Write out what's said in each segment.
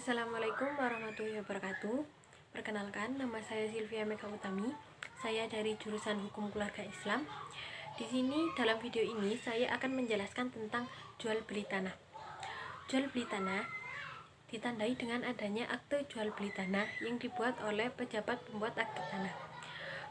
Assalamualaikum warahmatullahi wabarakatuh. Perkenalkan, nama saya Sylvia Mega Utami. Saya dari jurusan Hukum Keluarga Islam. Di sini dalam video ini saya akan menjelaskan tentang jual beli tanah. Jual beli tanah ditandai dengan adanya akte jual beli tanah yang dibuat oleh pejabat pembuat akte tanah.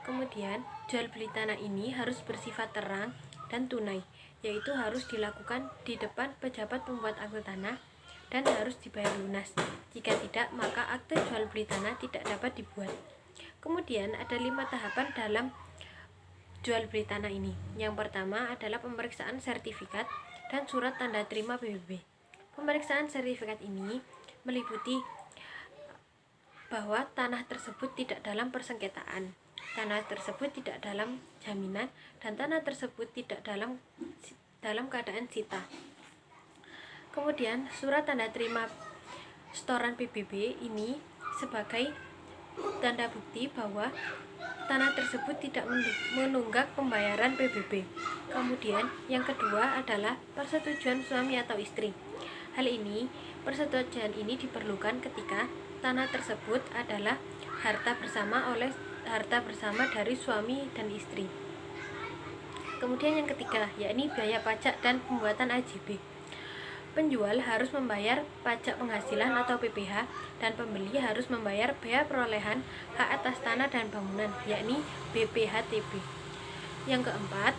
Kemudian, jual beli tanah ini harus bersifat terang dan tunai, yaitu harus dilakukan di depan pejabat pembuat akte tanah dan harus dibayar lunas. Jika tidak, maka akte jual beli tanah tidak dapat dibuat. Kemudian ada 5 tahapan dalam jual beli tanah ini. Yang pertama adalah pemeriksaan sertifikat dan surat tanda terima PBB. Pemeriksaan sertifikat ini meliputi bahwa tanah tersebut tidak dalam persengketaan, tanah tersebut tidak dalam jaminan, dan tanah tersebut tidak dalam keadaan sita. Kemudian surat tanda terima setoran PBB ini sebagai tanda bukti bahwa tanah tersebut tidak menunggak pembayaran PBB. Kemudian yang kedua adalah persetujuan suami atau istri. Hal ini, persetujuan ini diperlukan ketika tanah tersebut adalah harta bersama dari suami dan istri. Kemudian yang ketiga, yakni biaya pajak dan pembuatan AJB. Penjual harus membayar pajak penghasilan atau PPh, dan pembeli harus membayar bea perolehan hak atas tanah dan bangunan, yakni BPHTB. Yang keempat,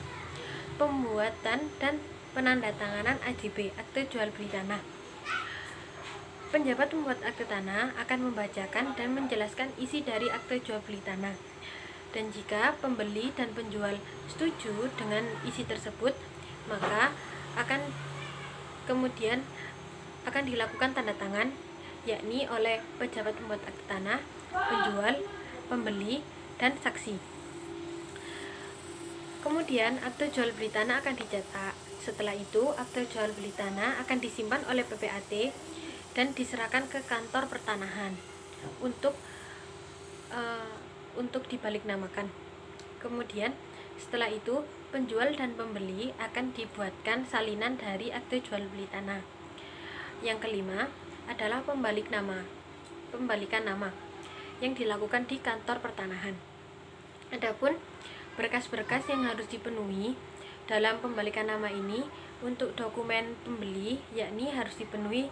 pembuatan dan penandatanganan AJB, akte jual beli tanah. Penjabat pembuat akte tanah akan membacakan dan menjelaskan isi dari akte jual beli tanah. Dan jika pembeli dan penjual setuju dengan isi tersebut, maka kemudian akan dilakukan tanda tangan, yakni oleh pejabat pembuat akte tanah, penjual, pembeli, dan saksi. Kemudian akte jual beli tanah akan dicetak. Setelah itu, akte jual beli tanah akan disimpan oleh PPAT dan diserahkan ke kantor pertanahan untuk dibaliknamakan. Kemudian setelah itu, penjual dan pembeli akan dibuatkan salinan dari akte jual beli tanah. Yang kelima adalah pembalikan nama yang dilakukan di kantor pertanahan. Adapun berkas-berkas yang harus dipenuhi dalam pembalikan nama ini untuk dokumen pembeli, yakni harus dipenuhi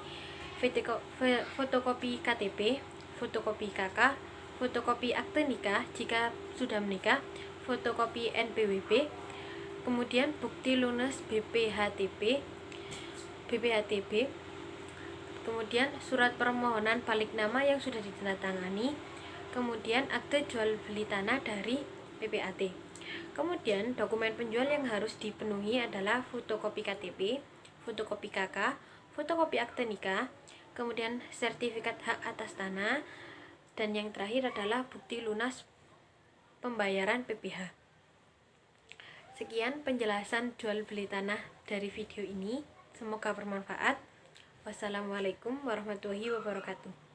fotokopi KTP, fotokopi KK, fotokopi akte nikah jika sudah menikah, fotokopi NPWP, kemudian bukti lunas BPHTB, kemudian surat permohonan balik nama yang sudah ditandatangani, kemudian akte jual beli tanah dari PPAT. Kemudian dokumen penjual yang harus dipenuhi adalah fotokopi KTP, fotokopi KK, fotokopi akte nikah, kemudian sertifikat hak atas tanah, dan yang terakhir adalah bukti lunas pembayaran PPh. Sekian penjelasan jual beli tanah dari video ini. Semoga bermanfaat. Wassalamualaikum warahmatullahi wabarakatuh.